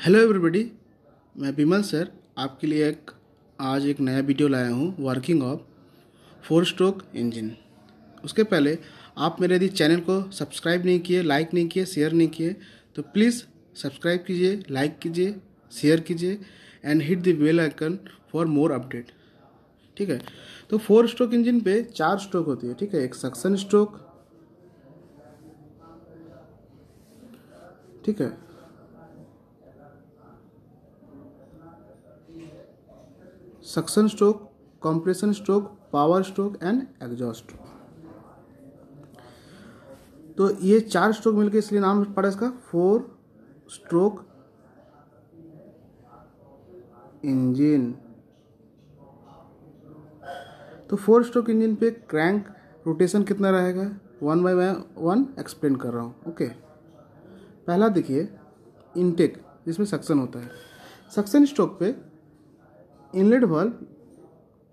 Hello everybody, मैं विमल sir आपके लिए आज एक नया वीडियो लाया हूँ वर्किंग ऑफ 4 स्ट्रोक इंजन। उसके पहले आप मेरे यदि चैनल को सब्सक्राइब नहीं किए, लाइक नहीं किए, शेयर नहीं किए तो प्लीज़ सब्सक्राइब कीजिए, लाइक कीजिए, शेयर कीजिए and hit the bell icon for more update. ठीक है, तो 4 स्ट्रोक इंजन पे 4 स्ट्रोक होती है। ठीक है, एक सक्शन स्ट्रोक, ठीक है, suction stroke, compression stroke, power stroke and exhaust stroke. तो ये 4 स्ट्रोक मिलकर इसलिए नाम पड़ा इसका 4 स्ट्रोक इंजन। तो 4 स्ट्रोक इंजन पे क्रैंक रोटेशन कितना रहेगा, 1 बाय 1 एक्सप्लेन कर रहा हूँ। ओके, पहला देखिए इनटेक, जिसमें सक्शन होता है। सक्शन स्ट्रोक पे इनलेट वाल्व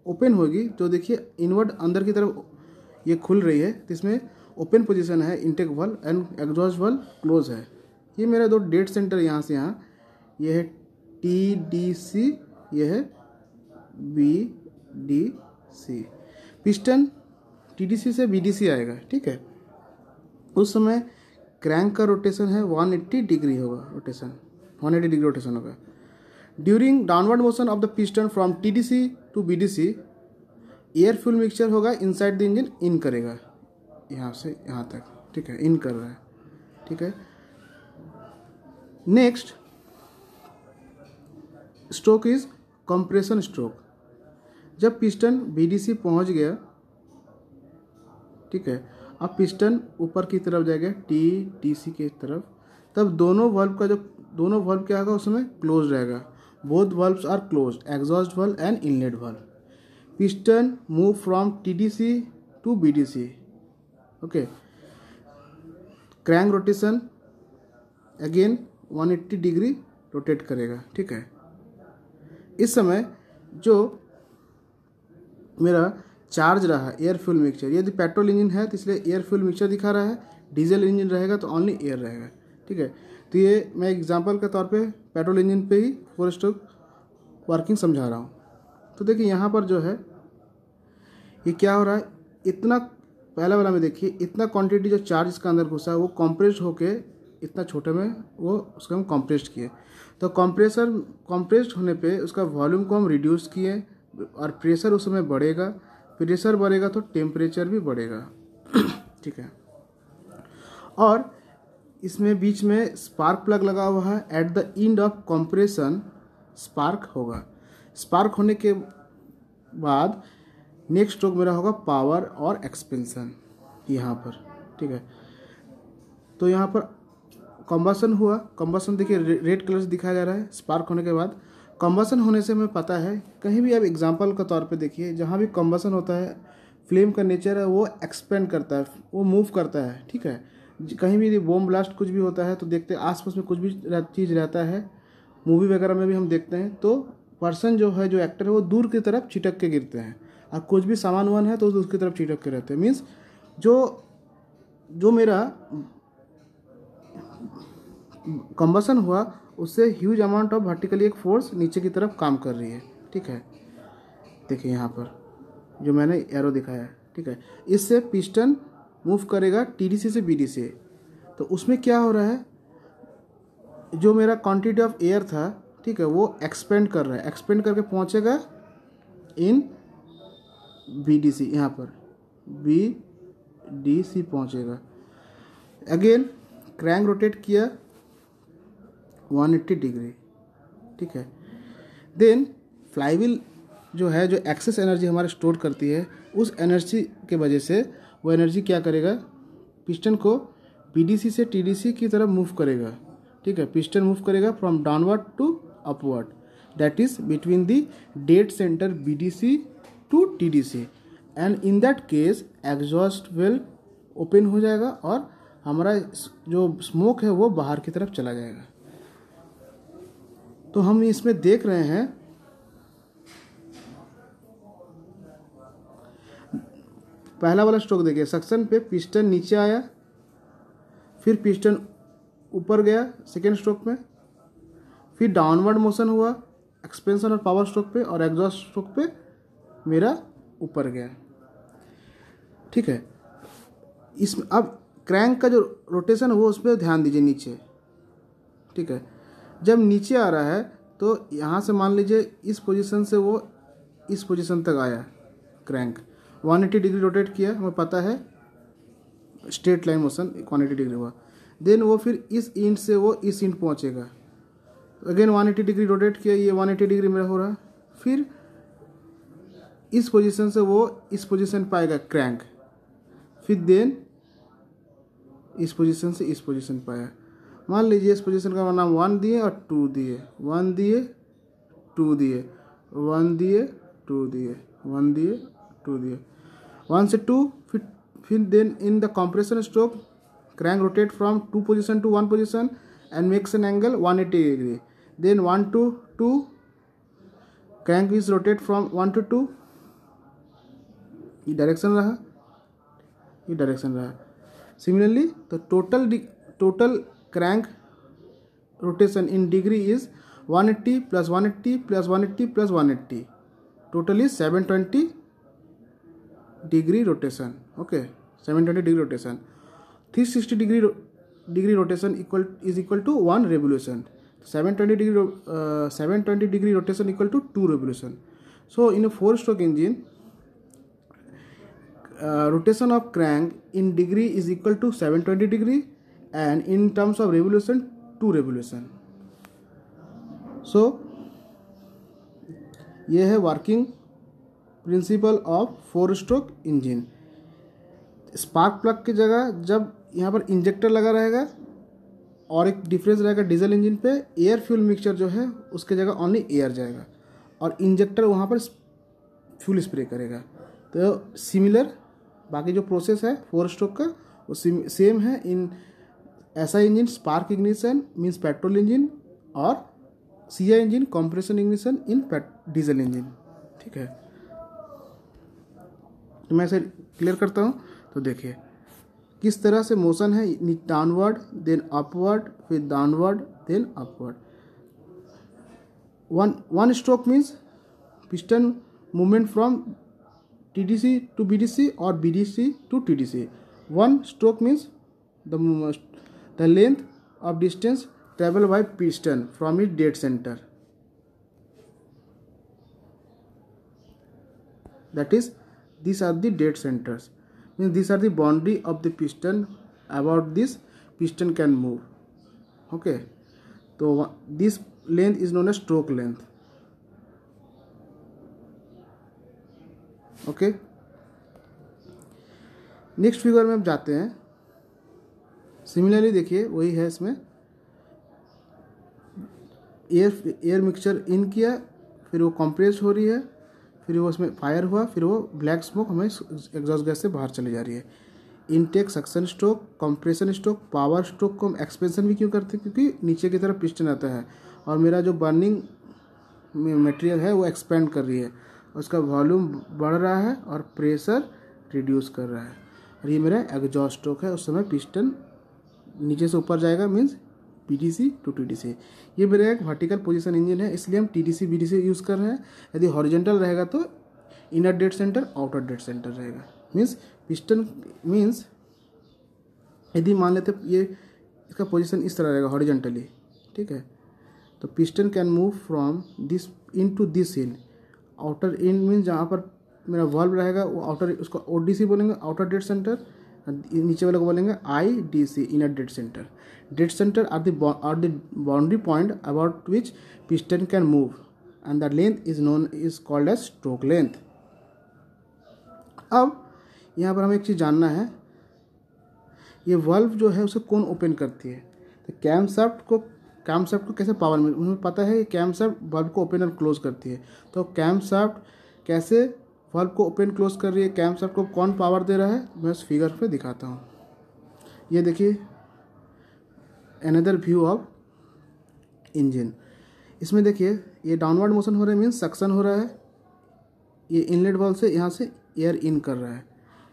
ओपन होगी, तो देखिए इनवर्ड अंदर की तरफ ये खुल रही है, तो इसमें ओपन पोजीशन है intake valve and exhaust valve close है। ये मेरा दो डेड सेंटर यहाँ से यहाँ, ये है TDC, ये है BDC। पिस्टन TDC से BDC आएगा। ठीक है, उस समय क्रैंक का रोटेशन है 180 डिग्री होगा, रोटेशन 180 डिग्री रोटेशन होगा। During downward motion of the piston from TDC to BDC, air fuel mixture होगा इनसाइड द इंजन, इन करेगा यहाँ से यहाँ तक। ठीक है, इन कर रहा है। ठीक है, next stroke is compression stroke. जब पिस्टन BDC पहुँच गया, ठीक है, अब पिस्टन ऊपर की तरफ जाएगा TDC की तरफ, तब दोनों वाल्व क्या होगा, उसमें क्लोज रहेगा। Both valves are close, exhaust valve and inlet valve. Piston move from TDC to BDC। Okay, crank rotation again 180 degree rotate करेगा। ठीक है, इस समय जो मेरा चार्ज रहा एयर फ्यूल मिक्सचर, यदि पेट्रोल इंजन है तो इसलिए एयर फ्यूल मिक्सचर दिखा रहा है, डीजल इंजन रहेगा तो ओनली एयर रहेगा। ठीक है, तो ये मैं एग्जांपल के तौर पे पेट्रोल इंजन पे ही 4 स्ट्रोक वर्किंग समझा रहा हूँ। तो देखिए यहाँ पर जो है ये क्या हो रहा है, इतना पहला वाला में देखिए इतना क्वांटिटी जो चार्ज इसका अंदर घुसा है वो कॉम्प्रेस्ड होके इतना छोटे में वो उसको हम कॉम्प्रेस्ड किए। तो कॉम्प्रेस्ड होने पे उसका वॉल्यूम को हम रिड्यूस किए और प्रेशर उस समय बढ़ेगा, प्रेशर बढ़ेगा तो टेम्परेचर भी बढ़ेगा। ठीक है, और इसमें बीच में स्पार्क प्लग लगा हुआ है। At the end of compression spark होगा। स्पार्क होने के बाद नेक्स्ट स्ट्रोक मेरा होगा पावर और एक्सपेंशन यहाँ पर। ठीक है, तो यहाँ पर कंबसन हुआ। कंबसन देखिए रेड कलर से दिखाया जा रहा है। स्पार्क होने के बाद कंबसन होने से हमें पता है, कहीं भी आप एग्जांपल के तौर पे देखिए, जहाँ भी कंबसन होता है फ्लेम का नेचर है वो एक्सपेंड करता है, वो मूव करता है। ठीक है, कहीं भी बॉम्ब ब्लास्ट कुछ भी होता है तो देखते हैं आसपास में कुछ भी चीज़ रहता है, मूवी वगैरह में भी हम देखते हैं, तो पर्सन जो है, जो एक्टर है, वो दूर की तरफ छिटक के गिरते हैं, और कुछ भी सामान वान है तो उसकी तरफ छिटक के रहते हैं। मीन्स जो मेरा कंबसन हुआ उससे ह्यूज अमाउंट ऑफ वर्टिकली एक फोर्स नीचे की तरफ काम कर रही है। ठीक है, देखिए यहाँ पर जो मैंने एरो दिखाया है। ठीक है, इससे पिस्टन मूव करेगा TDC से BDC। तो उसमें क्या हो रहा है, जो मेरा क्वांटिटी ऑफ एयर था, ठीक है, वो एक्सपेंड कर रहा है, एक्सपेंड करके पहुँचेगा इन BDC, यहाँ पर BDC पहुँचेगा। अगेन क्रैंक रोटेट किया 180 डिग्री। ठीक है, देन फ्लाईव्हील जो है, जो एक्सेस एनर्जी हमारे स्टोर करती है, उस एनर्जी के वजह से वो एनर्जी क्या करेगा, पिस्टन को BDC से TDC की तरफ मूव करेगा। ठीक है, पिस्टन मूव करेगा from downward to upward, that is between the dead centre BDC to TDC, and in that case exhaust valve open हो जाएगा और हमारा जो स्मोक है वो बाहर की तरफ चला जाएगा। तो हम इसमें देख रहे हैं पहला वाला स्ट्रोक देखिए, सक्शन पे पिस्टन नीचे आया, फिर पिस्टन ऊपर गया सेकेंड स्ट्रोक में, फिर डाउनवर्ड मोशन हुआ एक्सपेंशन और पावर स्ट्रोक पे, और एग्जॉस्ट स्ट्रोक पे मेरा ऊपर गया। ठीक है, इसमें अब क्रैंक का जो रोटेशन है वो उस पर ध्यान दीजिए नीचे। ठीक है, जब नीचे आ रहा है तो यहाँ से मान लीजिए इस पोजीशन से वो इस पोजीशन तक आया क्रैंक, 180 डिग्री रोटेट किया, हमें पता है स्ट्रेट लाइन मोशन 180 डिग्री हुआ। देन वो फिर इस इंड से वो इस इंड पहुँचेगा, अगेन 180 डिग्री रोटेट किया, ये 180 डिग्री मेरा हो रहा। फिर इस पोजीशन से वो इस पोजीशन पाएगा क्रैंक, फिर देन इस पोजीशन से इस पोजीशन पाया। मान लीजिए इस पोजीशन का नाम 1 दिए और 2 दिए, 1 दिए 2 दिए, 1 दिए 2 दिए, 1 दिए 2 दिए, 1 से 2, फिर then in the compression stroke crank rotate from 2 position to 1 position and makes an angle 180 degree. Then 1 to 2 crank is rotate from 1 to 2, ये डायरेक्शन रहा, ये डायरेक्शन रहा। सिमिलरली तो total crank rotation in degree is 180 plus 180 plus 180 plus 180, total is 720 degree rotation. Okay, 720 degree rotation. 360 degree rotation is equal to 1 revolution. 720 degree rotation equal to 2 revolution. So in a 4-stroke engine, rotation of crank in degree is equal to 720 degree, and in terms of revolution 2 revolution. So ये है working principle of four stroke engine. Spark plug की जगह जब यहाँ पर injector लगा रहेगा और एक डिफरेंस रहेगा डीजल इंजन पे, एयर फ्यूल मिक्सचर जो है उसके जगह ओनली एयर जाएगा और इंजेक्टर वहाँ पर फ्यूल स्प्रे करेगा। तो सिमिलर बाकी जो प्रोसेस है 4-स्ट्रोक का वो सेम है इन ऐसा engine spark ignition means petrol engine, और CI engine compression ignition in diesel engine. ठीक है, तो मैं इसे क्लियर करता हूँ। तो देखिए किस तरह से मोशन है, डाउनवर्ड देन अपवर्ड, फिर downward then upward. One stroke means piston movement from TDC to BDC और BDC to TDC. One stroke means the length of distance travel by piston from its dead center, that is these are the dead centers, means these are the boundary of the piston, about this piston can move. Okay, so this length is known as stroke length. Okay, next figure में अब जाते हैं। Similarly देखिए वही है, इसमें air mixture in किया, फिर वो कंप्रेस हो रही है, फिर वो उसमें फायर हुआ, फिर वो ब्लैक स्मोक हमें एग्जॉस्ट गैस से बाहर चली जा रही है। Intake, suction stroke, compression stroke, power stroke को हम एक्सपेंशन भी क्यों करते हैं, क्योंकि नीचे की तरफ पिस्टन आता है और मेरा जो बर्निंग मटेरियल है वो एक्सपेंड कर रही है, उसका वॉल्यूम बढ़ रहा है और प्रेशर रिड्यूस कर रहा है, और ये मेरा एग्जॉस्ट स्ट्रोक है। उस समय पिस्टन नीचे से ऊपर जाएगा, मीन्स पीटीसी टू टीडीसी। ये मेरा एक वर्टिकल पोजीशन इंजन है, इसलिए हम टीडीसी बीडीसी यूज़ कर रहे हैं। यदि हॉरिजॉन्टल रहेगा तो inner dead centre, outer dead centre रहेगा। मीन्स पिस्टन मीन्स यदि मान लेते ये इसका पोजीशन इस तरह रहेगा हॉरिजॉन्टली, ठीक है, तो piston can move from this in to this in. Outer in means जहाँ पर मेरा वाल्व रहेगा वो आउटर, उसको ओडीसी बोलेंगे, आउटर डेड सेंटर, नीचे वाले को बोलेंगे IDC, inner dead centre. Dead centre are the boundary point about which piston can move and the length is called as stroke length. अब यहाँ पर हमें एक चीज़ जानना है, ये वाल्व जो है उसे कौन ओपन करती है। तो कैम शाफ्ट को कैसे पावर मिल, उन्हें पता है कि कैम शाफ्ट वाल्व को ओपन और क्लोज करती है। तो कैम शाफ्ट कैसे वाल्व को ओपन क्लोज कर रही है, कैम शाफ्ट को कौन पावर दे रहा है, मैं उस फिगर पे दिखाता हूँ। ये देखिए अनदर व्यू ऑफ इंजन। इसमें देखिए ये डाउनवर्ड मोशन हो रहा है, मीन्स सक्शन हो रहा है। ये इनलेट वाल्व से यहाँ से एयर इन कर रहा है,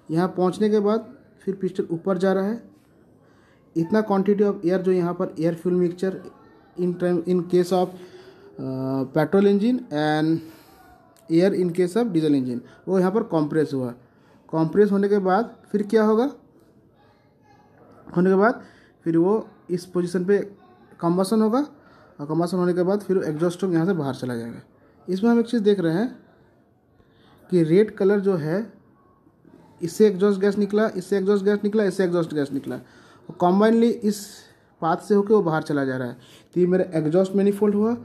यहाँ पहुँचने के बाद फिर पिस्टन ऊपर जा रहा है। इतना क्वांटिटी ऑफ एयर जो यहाँ पर air fuel mixture in case of petrol engine and air in case of diesel engine. वो यहाँ पर कॉम्प्रेस हुआ। कॉम्प्रेस होने के बाद फिर क्या होगा, होने के बाद फिर वो इस पोजीशन पे कंबसन होगा, और कंबसन होने के बाद फिर एग्जॉस्ट स्ट्रोक यहाँ से बाहर चला जाएगा। इसमें हम एक चीज़ देख रहे हैं कि रेड कलर जो है, इससे एग्जॉस्ट गैस निकला, इससे एग्जॉस्ट गैस निकला, इससे एग्जॉस्ट गैस निकला, और कॉम्बाइनली इस पाथ से होकर वो बाहर चला जा रहा है। तो ये मेरा एग्जॉस्ट मैनिफोल्ड हुआ,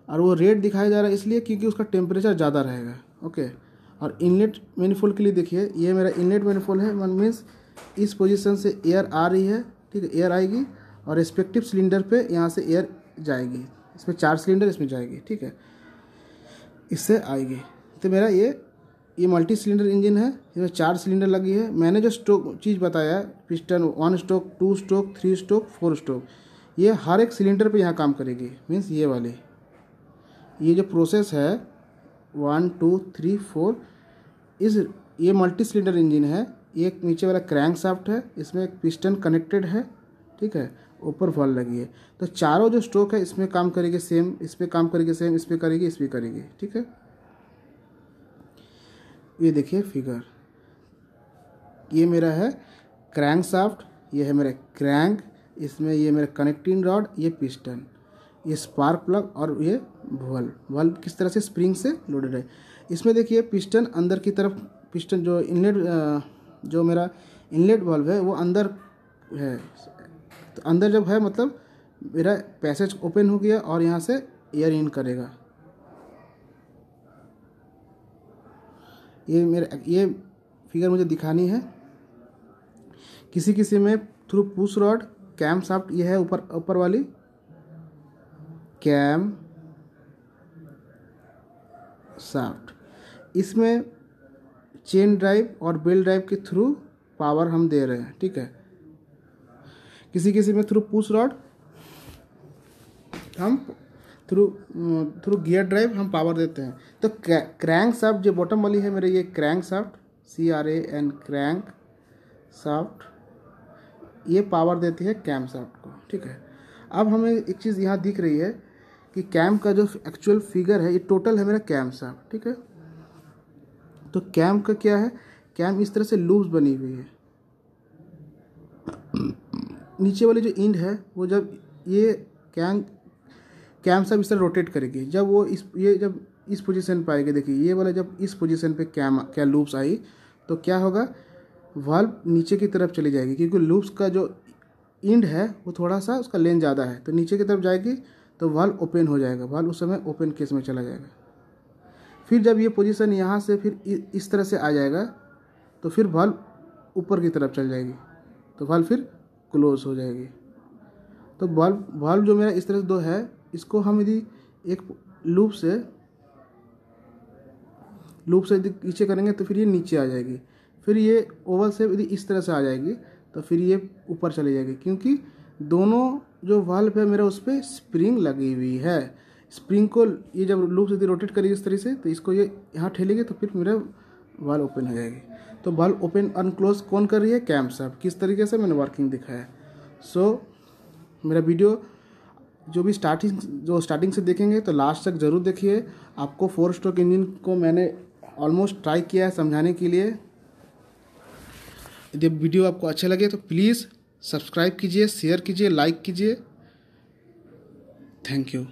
और वो रेड दिखाया जा रहा है इसलिए क्योंकि उसका टेम्परेचर ज़्यादा रहेगा। ओके, और इनलेट मैनिफोल्ड के लिए देखिए, ये मेरा इनलेट मैनिफोल्ड है, वन मीन्स इस पोजीशन से एयर आ रही है, ठीक है, एयर आएगी और रिस्पेक्टिव सिलेंडर पे यहाँ से एयर जाएगी। इसमें 4 सिलेंडर इसमें जाएगी, ठीक है, इससे आएगी। तो मेरा ये मल्टी सिलेंडर इंजन है, इसमें 4 सिलेंडर लगी है। मैंने जो स्ट्रोक चीज़ बताया, piston 1 stroke, 2 stroke, 3 stroke, 4 stroke, ये हर एक सिलेंडर पे यहाँ काम करेगी। मीन्स ये वाली, ये जो प्रोसेस है 1 2 3 4, ये मल्टी सिलेंडर इंजन है। ये नीचे वाला क्रैंक शाफ्ट है, इसमें एक पिस्टन कनेक्टेड है, ठीक है, ऊपर वॉल्व लगी है। तो चारों जो स्ट्रोक है इसमें काम करेगी सेम, इस पर काम करेगी सेम, इस पर करेगी, इस पर करेगी, ठीक है। ये देखिए फिगर, ये मेरा है क्रैंक शाफ्ट, ये है मेरा क्रैंक, इसमें ये मेरा कनेक्टिंग रॉड, ये पिस्टन, ये स्पार्क प्लग, और ये वॉल्व किस तरह से स्प्रिंग से लोडेड है। इसमें देखिए पिस्टन अंदर की तरफ, पिस्टन जो इनलेट, जो मेरा इनलेट वॉल्व है वो अंदर है। तो अंदर जब है मतलब मेरा पैसेज ओपन हो गया और यहाँ से एयर इन करेगा। ये फिगर मुझे दिखानी है। किसी में through push rod, cam shaft, ये है ऊपर वाली कैम शाफ्ट, इसमें चेन ड्राइव और बेल्ट ड्राइव के थ्रू पावर हम दे रहे हैं, ठीक है। किसी में थ्रू पुश रॉड, हम थ्रू गियर ड्राइव हम पावर देते हैं। तो क्रैंक शाफ्ट जो बॉटम वाली है मेरे, ये crank shaft, CRAN crank shaft, ये पावर देती है कैम शाफ्ट को, ठीक है। अब हमें एक चीज़ यहाँ दिख रही है कि कैम का जो एक्चुअल फिगर है, ये टोटल है मेरा कैम शाफ्ट, ठीक है। तो कैम का क्या है, कैम इस तरह से लूप्स बनी हुई है। नीचे वाली जो इंड है वो जब ये कैम शाफ्ट इस तरह रोटेट करेगी, जब वो जब इस पोजीशन पे आएगी, देखिए ये वाला जब इस पोजीशन पे क्या लूप्स आई, तो क्या होगा, वाल्व नीचे की तरफ चली जाएगी, क्योंकि लूप्स का जो इंड है वो थोड़ा सा उसका लेंथ ज़्यादा है, तो नीचे की तरफ जाएगी तो वाल्व ओपन हो जाएगा, वाल्व उस समय ओपन केस में चला जाएगा। फिर जब ये पोजीशन यहाँ से फिर इस तरह से आ जाएगा, तो फिर वाल्व ऊपर की तरफ चल जाएगी, तो वाल्व फिर क्लोज हो जाएगी। तो वाल्व जो मेरा इस तरह से दो है, इसको हम यदि एक लूप से नीचे करेंगे तो फिर ये नीचे आ जाएगी। फिर ये ओवल से यदि इस तरह से आ जाएगी तो फिर ये ऊपर चली जाएगी, क्योंकि दोनों जो वाल्व है मेरा उस पर स्प्रिंग लगी हुई है। स्प्रिंग को ये जब लूप से यदि रोटेट करेगी इस तरह से, तो इसको ये यहाँ ठेलेगी तो फिर मेरा वाल्व ओपन हो जाएगी। तो वाल्व ओपन अनक्लोज कौन कर रही है, कैम शाफ्ट। किस तरीके से मैंने वर्किंग दिखाया। सो मेरा वीडियो जो स्टार्टिंग से देखेंगे तो लास्ट तक ज़रूर देखिए। आपको 4 स्ट्रोक इंजन को मैंने ऑलमोस्ट ट्राई किया है समझाने के लिए। यदि वीडियो आपको अच्छा लगे तो प्लीज़ सब्सक्राइब कीजिए, शेयर कीजिए, लाइक कीजिए। Thank you.